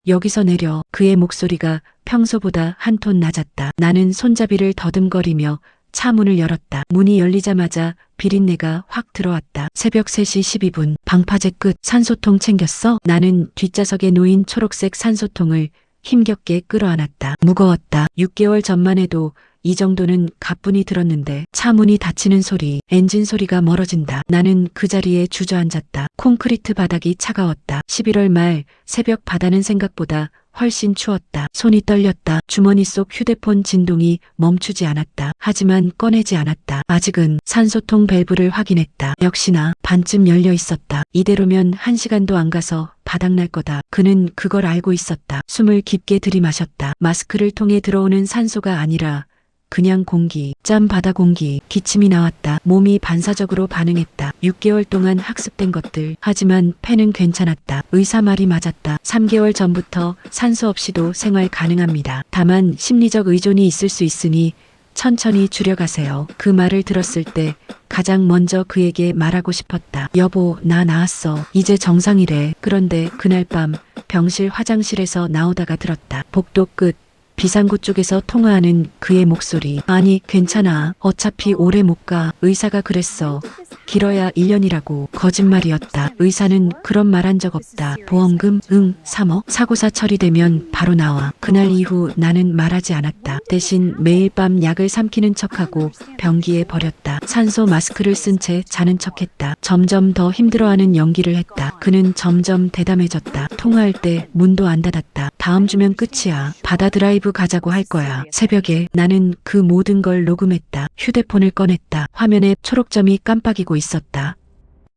여기서 내려. 그의 목소리가 평소보다 한 톤 낮았다. 나는 손잡이를 더듬거리며 차 문을 열었다. 문이 열리자마자 비린내가 확 들어왔다. 새벽 3시 12분. 방파제 끝. 산소통 챙겼어? 나는 뒷좌석에 놓인 초록색 산소통을 힘겹게 끌어안았다. 무거웠다. 6개월 전만 해도 이 정도는 가뿐히 들었는데 차 문이 닫히는 소리, 엔진 소리가 멀어진다. 나는 그 자리에 주저앉았다. 콘크리트 바닥이 차가웠다. 11월 말 새벽 바다는 생각보다 훨씬 추웠다. 손이 떨렸다. 주머니 속 휴대폰 진동이 멈추지 않았다. 하지만 꺼내지 않았다. 아직은. 산소통 밸브를 확인했다. 역시나 반쯤 열려 있었다. 이대로면 1시간도 안 가서 바닥날 거다. 그는 그걸 알고 있었다. 숨을 깊게 들이마셨다. 마스크를 통해 들어오는 산소가 아니라 그냥 공기, 짠 바다 공기. 기침이 나왔다. 몸이 반사적으로 반응했다. 6개월 동안 학습된 것들. 하지만 폐는 괜찮았다. 의사 말이 맞았다. 3개월 전부터 산소 없이도 생활 가능합니다. 다만 심리적 의존이 있을 수 있으니 천천히 줄여가세요. 그 말을 들었을 때 가장 먼저 그에게 말하고 싶었다. 여보, 나 나았어. 이제 정상이래. 그런데 그날 밤 병실 화장실에서 나오다가 들었다. 복도 끝. 비상구 쪽에서 통화하는 그의 목소리. 아니, 괜찮아. 어차피 오래 못 가. 의사가 그랬어. 길어야 1년이라고. 거짓말이었다. 의사는 그런 말 한 적 없다. 보험금? 응, 3억. 사고사 처리되면 바로 나와. 그날 이후 나는 말하지 않았다. 대신 매일 밤 약을 삼키는 척하고 변기에 버렸다. 산소 마스크를 쓴 채 자는 척했다. 점점 더 힘들어하는 연기를 했다. 그는 점점 대담해졌다. 통화할 때 문도 안 닫았다. 다음 주면 끝이야. 바다 드라이브 가자고 할 거야. 새벽에 나는 그 모든 걸 녹음했다. 휴대폰을 꺼냈다. 화면에 초록점이 깜빡이고 있었다.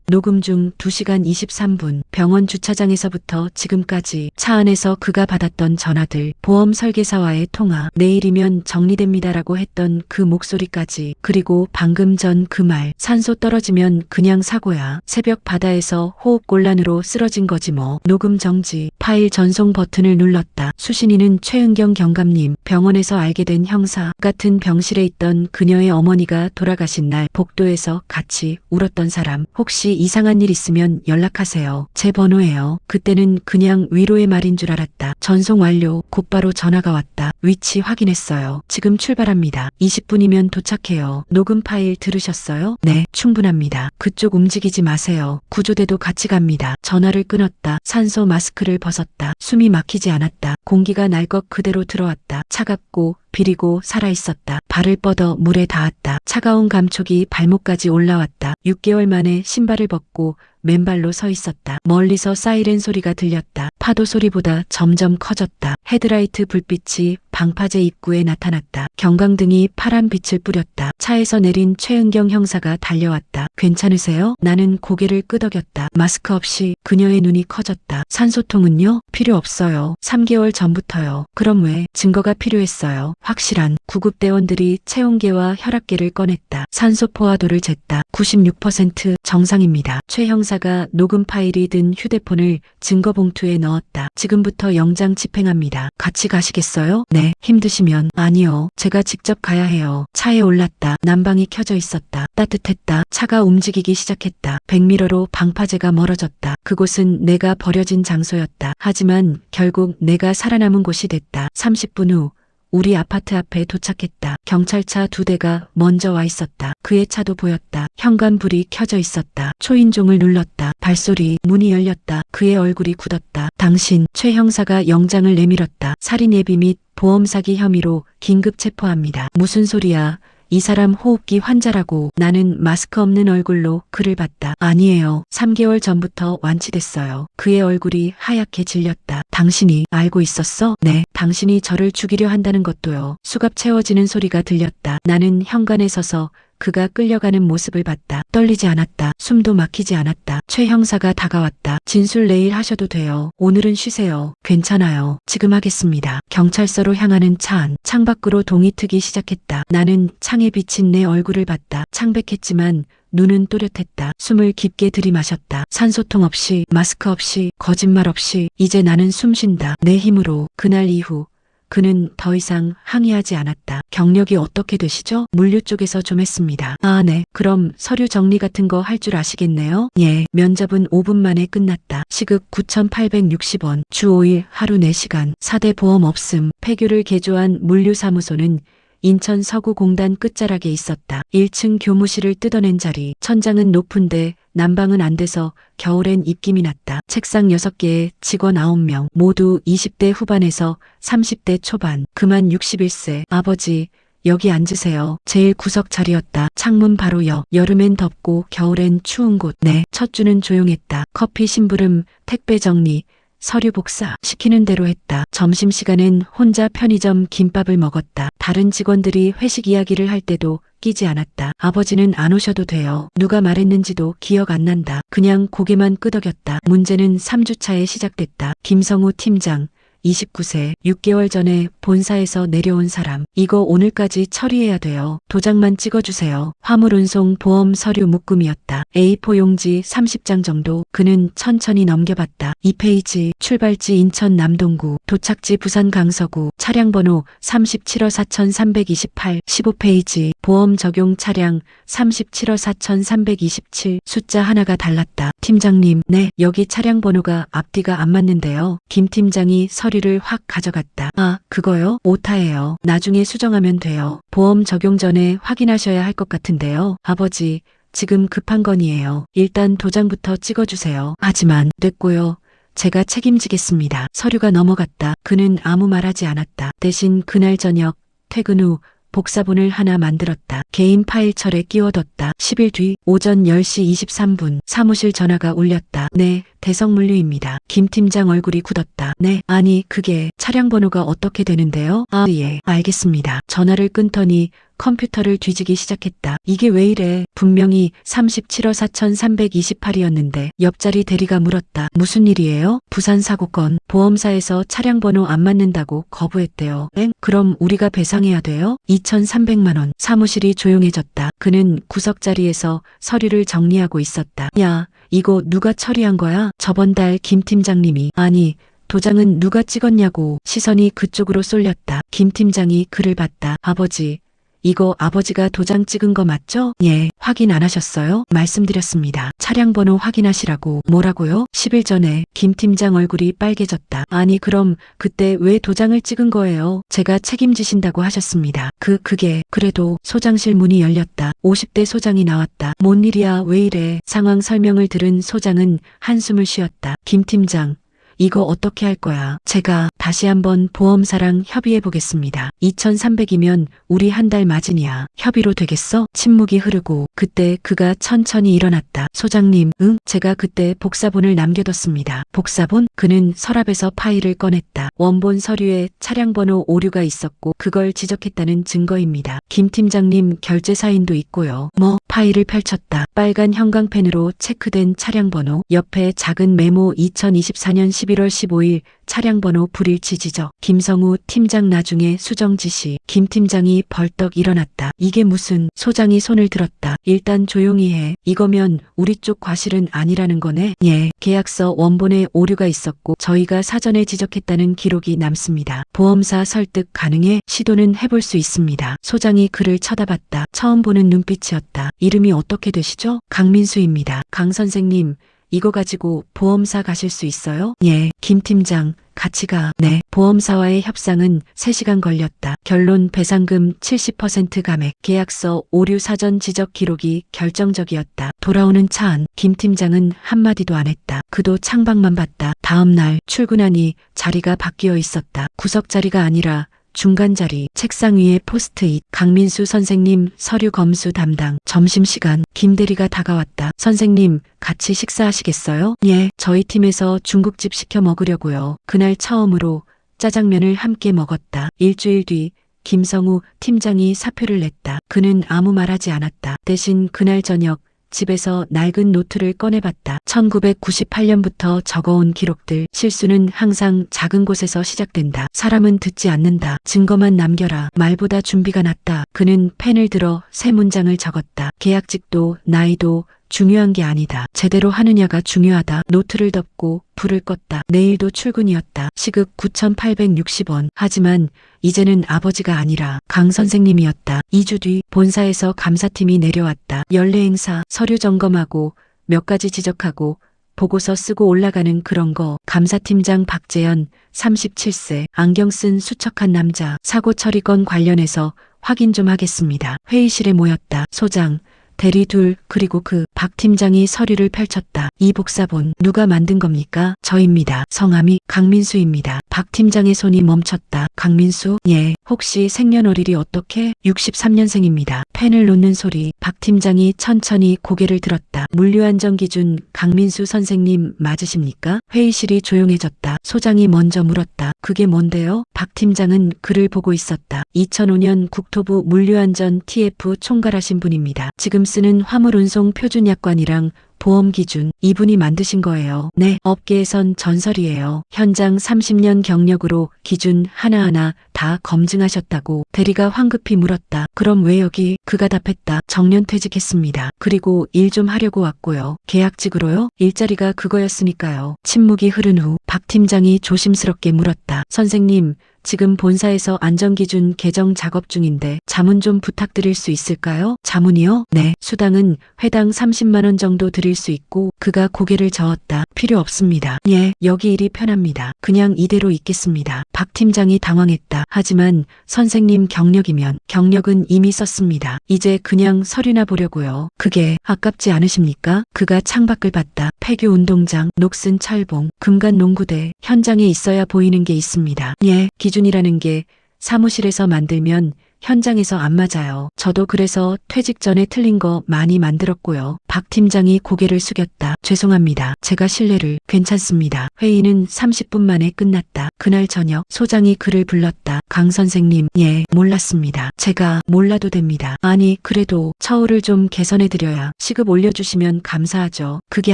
녹음 중 2시간 23분. 병원 주차장에서부터 지금까지 차 안에서 그가 받았던 전화들, 보험 설계사와의 통화, 내일이면 정리됩니다라고 했던 그 목소리까지, 그리고 방금 전 그 말, 산소 떨어지면 그냥 사고야. 새벽 바다에서 호흡곤란으로 쓰러진 거지 뭐. 녹음 정지. 파일 전송 버튼을 눌렀다. 수신이는 최은경 경감님. 병원에서 알게 된 형사. 같은 병실에 있던 그녀의 어머니가 돌아가신 날 복도에서 같이 울었던 사람. 혹시 이상한 일 있으면 연락하세요. 제 번호예요. 그때는 그냥 위로의 말인 줄 알았다. 전송 완료. 곧바로 전화가 왔다. 위치 확인했어요. 지금 출발합니다. 20분이면 도착해요. 녹음 파일 들으셨어요? 네, 충분합니다. 그쪽 움직이지 마세요. 구조대도 같이 갑니다. 전화를 끊었다. 산소 마스크를 벗었다. 숨이 막히지 않았다. 공기가 날 것 그대로 들어왔다. 차갑고 비리고 살아있었다. 발을 뻗어 물에 닿았다. 차가운 감촉이 발목까지 올라왔다. 6개월 만에 신발을 벗고 맨발로 서 있었다. 멀리서 사이렌 소리가 들렸다. 파도 소리보다 점점 커졌다. 헤드라이트 불빛이 방파제 입구에 나타났다. 경광등이 파란 빛을 뿌렸다. 차에서 내린 최은경 형사가 달려왔다. 괜찮으세요? 나는 고개를 끄덕였다. 마스크 없이. 그녀의 눈이 커졌다. 산소통은요? 필요 없어요. 3개월 전부터요. 그럼 왜? 증거가 필요했어요. 확실한. 구급대원들이 체온계와 혈압계를 꺼냈다. 산소 포화도를 쟀다. 96% 정상입니다. 최 형사가 녹음 파일이 든 휴대폰을 증거 봉투에 넣었다. 지금부터 영장 집행합니다. 같이 가시겠어요? 네. 힘드시면. 아니요. 제가 직접 가야 해요. 차에 올랐다. 난방이 켜져 있었다. 따뜻했다. 차가 움직이기 시작했다. 백미러로 방파제가 멀어졌다. 그곳은 내가 버려진 장소였다. 하지만 결국 내가 살아남은 곳이 됐다. 30분 후 우리 아파트 앞에 도착했다. 경찰차 2대가 먼저 와 있었다. 그의 차도 보였다. 현관불이 켜져 있었다. 초인종을 눌렀다. 발소리. 문이 열렸다. 그의 얼굴이 굳었다. 당신. 최 형사가 영장을 내밀었다. 살인 예비 및 보험 사기 혐의로 긴급 체포합니다. 무슨 소리야. 이 사람 호흡기 환자라고. 나는 마스크 없는 얼굴로 그를 봤다. 아니에요. 3개월 전부터 완치됐어요. 그의 얼굴이 하얗게 질렸다. 당신이 알고 있었어? 네. 당신이 저를 죽이려 한다는 것도요. 수갑 채워지는 소리가 들렸다. 나는 현관에 서서 그가 끌려가는 모습을 봤다. 떨리지 않았다. 숨도 막히지 않았다. 최 형사가 다가왔다. 진술 내일 하셔도 돼요. 오늘은 쉬세요. 괜찮아요. 지금 하겠습니다. 경찰서로 향하는 차 안. 창밖으로 동이 트기 시작했다. 나는 창에 비친 내 얼굴을 봤다. 창백했지만 눈은 또렷했다. 숨을 깊게 들이마셨다. 산소통 없이, 마스크 없이, 거짓말 없이. 이제 나는 숨쉰다. 내 힘으로. 그날 이후 그는 더 이상 항의하지 않았다. 경력이 어떻게 되시죠? 물류 쪽에서 좀 했습니다. 아, 네. 그럼 서류 정리 같은 거 할 줄 아시겠네요? 예. 면접은 5분 만에 끝났다. 시급 9,860원. 주 5일 하루 4시간. 4대 보험 없음. 폐교를 개조한 물류사무소는 인천 서구공단 끝자락에 있었다. 1층 교무실을 뜯어낸 자리. 천장은 높은데 난방은 안 돼서 겨울엔 입김이 났다. 책상 6개에 직원 9명. 모두 20대 후반에서 30대 초반. 그만 61세. 아버지, 여기 앉으세요. 제일 구석 자리였다. 창문 바로 옆. 여름엔 덥고 겨울엔 추운 곳. 네. 첫 주는 조용했다. 커피 심부름, 택배 정리, 서류 복사 시키는 대로 했다. 점심시간엔 혼자 편의점 김밥을 먹었다. 다른 직원들이 회식 이야기를 할 때도 끼지 않았다. 아버지는 안 오셔도 돼요. 누가 말했는지도 기억 안 난다. 그냥 고개만 끄덕였다. 문제는 3주차에 시작됐다. 김성우 팀장. 29세, 6개월 전에 본사에서 내려온 사람. 이거 오늘까지 처리해야 돼요. 도장만 찍어주세요. 화물운송 보험 서류 묶음이었다. A4 용지 30장 정도. 그는 천천히 넘겨봤다. 2페이지, 출발지 인천 남동구, 도착지 부산 강서구, 차량 번호 37호 4328, 15페이지, 보험 적용 차량 37호 4327, 숫자 하나가 달랐다. 팀장님, 네, 여기 차량 번호가 앞뒤가 안 맞는데요. 김 팀장이 서류를 확 가져갔다. 아, 그거요? 오타예요. 나중에 수정하면 돼요. 보험 적용 전에 확인하셔야 할 것 같은데요. 아버지, 지금 급한 건이에요. 일단 도장부터 찍어주세요. 하지만 됐고요. 제가 책임지겠습니다. 서류가 넘어갔다. 그는 아무 말하지 않았다. 대신 그날 저녁 퇴근 후 복사본을 하나 만들었다. 개인 파일철에 끼워뒀다. 10일 뒤 오전 10시 23분 사무실 전화가 울렸다. 네, 대성물류입니다. 김 팀장 얼굴이 굳었다. 네, 아니 그게 차량 번호가 어떻게 되는데요? 아, 예, 알겠습니다. 전화를 끊더니 컴퓨터를 뒤지기 시작했다. 이게 왜 이래? 분명히 37호 4328이었는데 옆자리 대리가 물었다. 무슨 일이에요? 부산 사고건. 보험사에서 차량 번호 안 맞는다고 거부했대요. 엥? 그럼 우리가 배상해야 돼요? 2,300만 원. 사무실이 조용해졌다. 그는 구석자리에서 서류를 정리하고 있었다. 야, 이거 누가 처리한 거야? 저번 달 김 팀장님이. 아니, 도장은 누가 찍었냐고. 시선이 그쪽으로 쏠렸다. 김 팀장이 글을 봤다. 아버지, 이거 아버지가 도장 찍은 거 맞죠? 예, 확인 안 하셨어요? 말씀드렸습니다. 차량 번호 확인하시라고. 뭐라고요? 10일 전에. 김 팀장 얼굴이 빨개졌다. 아니 그럼 그때 왜 도장을 찍은 거예요? 제가 책임지신다고 하셨습니다. 그게 그래도. 소장실 문이 열렸다. 50대 소장이 나왔다. 뭔 일이야, 왜 이래? 상황 설명을 들은 소장은 한숨을 쉬었다. 김 팀장, 이거 어떻게 할 거야? 제가 다시 한번 보험사랑 협의해 보겠습니다. 2,300이면 우리 한 달 마진이야. 협의로 되겠어? 침묵이 흐르고 그때 그가 천천히 일어났다. 소장님, 응? 제가 그때 복사본을 남겨뒀습니다. 복사본? 그는 서랍에서 파일을 꺼냈다. 원본 서류에 차량 번호 오류가 있었고 그걸 지적했다는 증거입니다. 김 팀장님 결제 사인도 있고요. 뭐? 파일을 펼쳤다. 빨간 형광펜으로 체크된 차량 번호. 옆에 작은 메모 2024년 11월 15일 차량 번호 불일치 지적. 김성우 팀장 나중에 수정 지시. 김 팀장이 벌떡 일어났다. 이게 무슨. 소장이 손을 들었다. 일단 조용히 해. 이거면 우리 쪽 과실은 아니라는 거네. 예, 계약서 원본에 오류가 있었고 저희가 사전에 지적했다는 기록이 남습니다. 보험사 설득 가능해? 시도는 해볼 수 있습니다. 소장이 그를 쳐다봤다. 처음 보는 눈빛이었다. 이름이 어떻게 되시죠? 강민수입니다. 강 선생님, 이거 가지고 보험사 가실 수 있어요? 예, 김 팀장, 같이 가. 네. 보험사와의 협상은 3시간 걸렸다. 결론 배상금 70% 감액. 계약서 오류 사전 지적 기록이 결정적이었다. 돌아오는 차 안. 김 팀장은 한마디도 안 했다. 그도 창밖만 봤다. 다음 날 출근하니 자리가 바뀌어 있었다. 구석 자리가 아니라 중간 자리. 책상 위에 포스트잇. 강민수 선생님 서류 검수 담당. 점심시간. 김 대리가 다가왔다. 선생님, 같이 식사하시겠어요? 예, 저희 팀에서 중국집 시켜 먹으려고요. 그날 처음으로 짜장면을 함께 먹었다. 일주일 뒤 김성우 팀장이 사표를 냈다. 그는 아무 말하지 않았다. 대신 그날 저녁 집에서 낡은 노트를 꺼내봤다. 1998년부터 적어온 기록들. 실수는 항상 작은 곳에서 시작된다. 사람은 듣지 않는다. 증거만 남겨라. 말보다 준비가 낫다. 그는 펜을 들어 새 문장을 적었다. 계약직도 나이도 중요한 게 아니다. 제대로 하느냐가 중요하다. 노트를 덮고 불을 껐다. 내일도 출근이었다. 시급 9,860원. 하지만 이제는 아버지가 아니라 강 선생님이었다. 2주 뒤 본사에서 감사팀이 내려왔다. 연례 행사, 서류 점검하고 몇 가지 지적하고 보고서 쓰고 올라가는 그런 거. 감사팀장 박재현, 37세, 안경 쓴 수척한 남자. 사고 처리 건 관련해서 확인 좀 하겠습니다. 회의실에 모였다. 소장, 대리 둘, 그리고 박 팀장이 서류를 펼쳤다. 이 복사본 누가 만든 겁니까? 저입니다. 성함이 강민수입니다. 박 팀장의 손이 멈췄다. 강민수? 예. 혹시 생년월일이 어떻게? 63년생입니다. 펜을 놓는 소리. 박 팀장이 천천히 고개를 들었다. 물류안전기준 강민수 선생님 맞으십니까? 회의실이 조용해졌다. 소장이 먼저 물었다. 그게 뭔데요? 박 팀장은 글을 보고 있었다. 2005년 국토부 물류안전 TF 총괄하신 분입니다. 지금 쓰는 화물운송 표준약관이랑 보험 기준 이분이 만드신 거예요. 네, 업계에선 전설이에요. 현장 30년 경력으로 기준 하나하나 다 검증하셨다고. 대리가 황급히 물었다. 그럼 왜 여기? 그가 답했다. 정년 퇴직했습니다. 그리고 일 좀 하려고 왔고요. 계약직으로요? 일자리가 그거였으니까요. 침묵이 흐른 후 박 팀장이 조심스럽게 물었다. 선생님, 지금 본사에서 안전기준 개정 작업 중인데 자문 좀 부탁드릴 수 있을까요? 자문이요? 네. 수당은 회당 30만 원 정도 드릴 수 있고. 그가 고개를 저었다. 필요 없습니다. 예, 여기 일이 편합니다. 그냥 이대로 있겠습니다. 박 팀장이 당황했다. 하지만 선생님 경력이면. 경력은 이미 썼습니다. 이제 그냥 서류나 보려고요. 그게 아깝지 않으십니까? 그가 창밖을 봤다. 폐교 운동장, 녹슨 철봉, 금간 농구대. 현장에 있어야 보이는 게 있습니다. 예, 기준이라는 게 사무실에서 만들면 현장에서 안 맞아요. 저도 그래서 퇴직 전에 틀린 거 많이 만들었고요. 박 팀장이 고개를 숙였다. 죄송합니다. 제가 실례를. 괜찮습니다. 회의는 30분 만에 끝났다. 그날 저녁 소장이 그를 불렀다. 강 선생님, 예, 몰랐습니다. 제가 몰라도 됩니다. 아니, 그래도 처우를 좀 개선해드려야 시급 올려주시면 감사하죠. 그게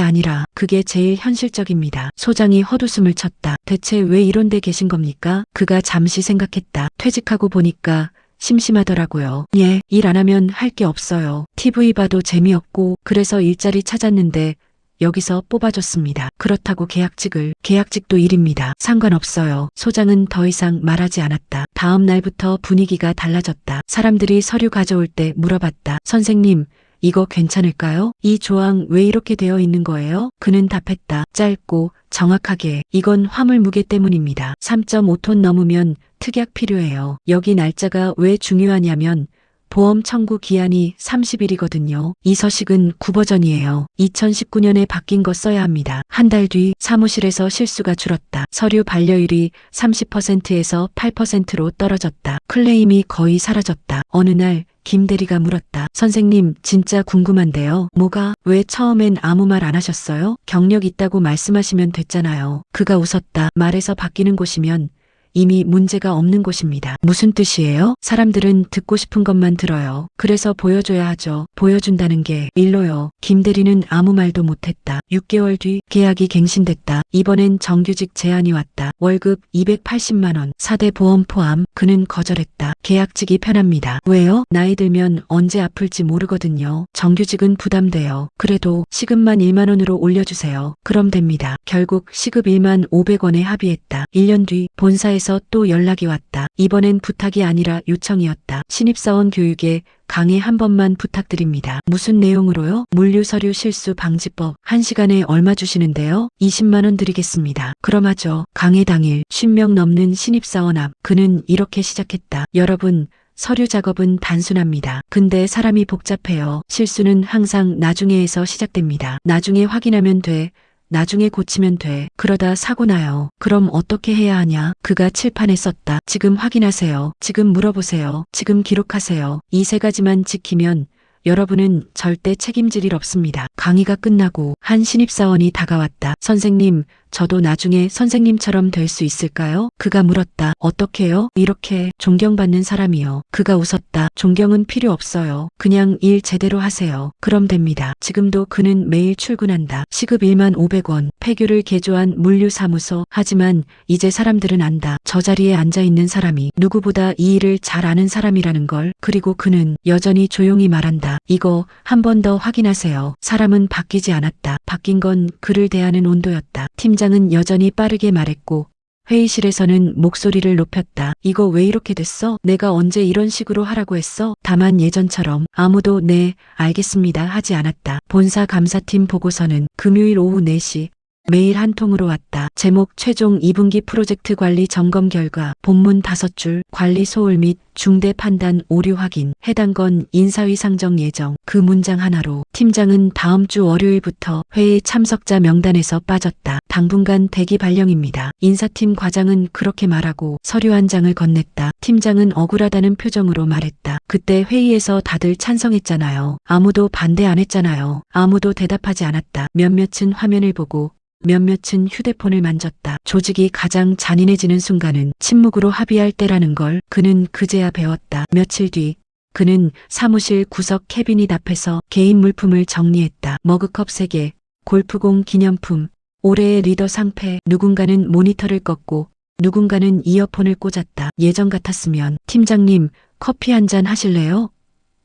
아니라 그게 제일 현실적입니다. 소장이 헛웃음을 쳤다. 대체 왜 이런 데 계신 겁니까? 그가 잠시 생각했다. 퇴직하고 보니까 심심하더라고요. 예, 일 안 하면 할 게 없어요. TV 봐도 재미없고. 그래서 일자리 찾았는데 여기서 뽑아줬습니다. 그렇다고 계약직도 일입니다. 상관없어요. 소장은 더 이상 말하지 않았다. 다음 날부터 분위기가 달라졌다. 사람들이 서류 가져올 때 물어봤다. 선생님, 이거 괜찮을까요? 이 조항 왜 이렇게 되어 있는 거예요? 그는 답했다. 짧고 정확하게. 이건 화물 무게 때문입니다. 3.5톤 넘으면 특약 필요해요. 여기 날짜가 왜 중요하냐면 보험 청구 기한이 30일이거든요. 이 서식은 구버전이에요. 2019년에 바뀐 거 써야 합니다. 한 달 뒤 사무실에서 실수가 줄었다. 서류 반려율이 30%에서 8%로 떨어졌다. 클레임이 거의 사라졌다. 어느 날 김 대리가 물었다. 선생님, 진짜 궁금한데요. 뭐가? 왜 처음엔 아무 말 안 하셨어요? 경력 있다고 말씀하시면 됐잖아요. 그가 웃었다. 말에서 바뀌는 곳이면 이미 문제가 없는 곳입니다. 무슨 뜻이에요? 사람들은 듣고 싶은 것만 들어요. 그래서 보여줘야 하죠. 보여준다는 게 일로요. 김 대리는 아무 말도 못했다. 6개월 뒤 계약이 갱신됐다. 이번엔 정규직 제안이 왔다. 월급 280만 원, 4대 보험 포함. 그는 거절했다. 계약직이 편합니다. 왜요? 나이 들면 언제 아플지 모르거든요. 정규직은 부담돼요. 그래도 시급만 1만 원으로 올려주세요. 그럼 됩니다. 결국 시급 1만 500원에 합의했다. 1년 뒤 본사에서 또 연락이 왔다. 이번엔 부탁이 아니라 요청이었다. 신입사원 교육에 강의 한 번만 부탁드립니다. 무슨 내용으로요? 물류서류 실수 방지법. 1시간에 얼마 주시는데요? 20만 원 드리겠습니다. 그럼 하죠. 강의 당일 50명 넘는 신입사원 앞 그는 이렇게 시작했다. 여러분, 서류 작업은 단순합니다. 근데 사람이 복잡해요. 실수는 항상 나중에에서 시작됩니다. 나중에 확인하면 돼. 나중에 고치면 돼. 그러다 사고 나요. 그럼 어떻게 해야 하냐? 그가 칠판에 썼다. 지금 확인하세요. 지금 물어보세요. 지금 기록하세요. 이 세 가지만 지키면 여러분은 절대 책임질 일 없습니다. 강의가 끝나고 한 신입사원이 다가왔다. 선생님, 저도 나중에 선생님처럼 될 수 있을까요? 그가 물었다. 어떻게요? 이렇게 존경받는 사람이요. 그가 웃었다. 존경은 필요 없어요. 그냥 일 제대로 하세요. 그럼 됩니다. 지금도 그는 매일 출근한다. 시급 1만 500원. 폐교를 개조한 물류사무소. 하지만 이제 사람들은 안다. 저 자리에 앉아 있는 사람이 누구보다 이 일을 잘 아는 사람이라는 걸. 그리고 그는 여전히 조용히 말한다. 이거 한 번 더 확인하세요. 사람은 바뀌지 않았다. 바뀐 건 그를 대하는 온도였다. 팀장은 여전히 빠르게 말했고 회의실에서는 목소리를 높였다. 이거 왜 이렇게 됐어? 내가 언제 이런 식으로 하라고 했어? 다만 예전처럼 아무도 네, 알겠습니다 하지 않았다. 본사 감사팀 보고서는 금요일 오후 4시 매일 한 통으로 왔다. 제목 최종 2분기 프로젝트 관리 점검 결과 본문 5줄 관리 소홀 및 중대 판단 오류 확인 해당 건 인사위 상정 예정 그 문장 하나로 팀장은 다음 주 월요일부터 회의 참석자 명단에서 빠졌다. 당분간 대기 발령입니다. 인사팀 과장은 그렇게 말하고 서류 한 장을 건넸다. 팀장은 억울하다는 표정으로 말했다. 그때 회의에서 다들 찬성했잖아요. 아무도 반대 안 했잖아요. 아무도 대답하지 않았다. 몇몇은 화면을 보고 몇몇은 휴대폰을 만졌다. 조직이 가장 잔인해지는 순간은 침묵으로 합의할 때라는 걸 그는 그제야 배웠다. 며칠 뒤 그는 사무실 구석 캐비닛 앞에서 개인 물품을 정리했다. 머그컵 3개, 골프공 기념품, 올해의 리더 상패. 누군가는 모니터를 껐고 누군가는 이어폰을 꽂았다. 예전 같았으면 팀장님 커피 한 잔 하실래요?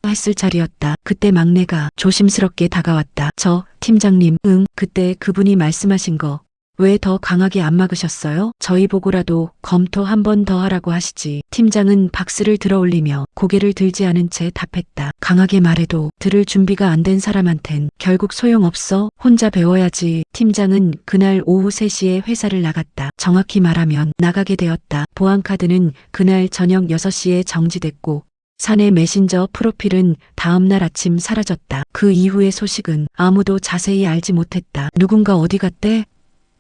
했을 자리였다. 그때 막내가 조심스럽게 다가왔다. 저 팀장님, 응. 그때 그분이 말씀하신 거 왜 더 강하게 안 막으셨어요? 저희 보고라도 검토 한 번 더 하라고 하시지. 팀장은 박스를 들어 올리며 고개를 들지 않은 채 답했다. 강하게 말해도 들을 준비가 안 된 사람한텐 결국 소용없어. 혼자 배워야지. 팀장은 그날 오후 3시에 회사를 나갔다. 정확히 말하면 나가게 되었다. 보안카드는 그날 저녁 6시에 정지됐고 사내 메신저 프로필은 다음날 아침 사라졌다. 그 이후의 소식은 아무도 자세히 알지 못했다. 누군가 어디 갔대?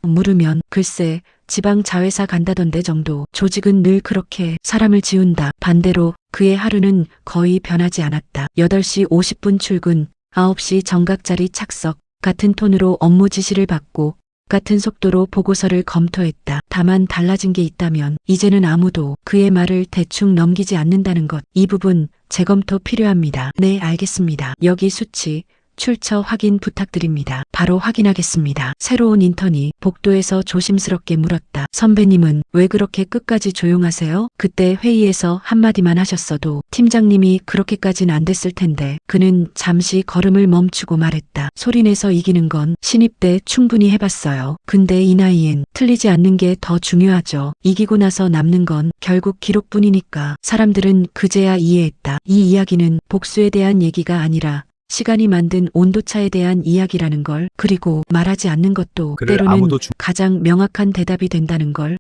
물으면 글쎄 지방 자회사 간다던데 정도. 조직은 늘 그렇게 사람을 지운다. 반대로 그의 하루는 거의 변하지 않았다. 8시 50분 출근, 9시 정각자리 착석, 같은 톤으로 업무 지시를 받고 같은 속도로 보고서를 검토했다. 다만 달라진 게 있다면 이제는 아무도 그의 말을 대충 넘기지 않는다는 것. 이 부분 재검토 필요합니다. 네, 알겠습니다. 여기 수치, 출처 확인 부탁드립니다. 바로 확인하겠습니다. 새로운 인턴이 복도에서 조심스럽게 물었다. 선배님은 왜 그렇게 끝까지 조용하세요? 그때 회의에서 한마디만 하셨어도 팀장님이 그렇게까진 안 됐을 텐데. 그는 잠시 걸음을 멈추고 말했다. 소리내서 이기는 건 신입 때 충분히 해봤어요. 근데 이 나이엔 틀리지 않는 게 더 중요하죠. 이기고 나서 남는 건 결국 기록뿐이니까. 사람들은 그제야 이해했다. 이 이야기는 복수에 대한 얘기가 아니라 시간이 만든 온도차에 대한 이야기라는 걸. 그리고 말하지 않는 것도 그를 때로는 아무도 가장 명확한 대답이 된다는 걸.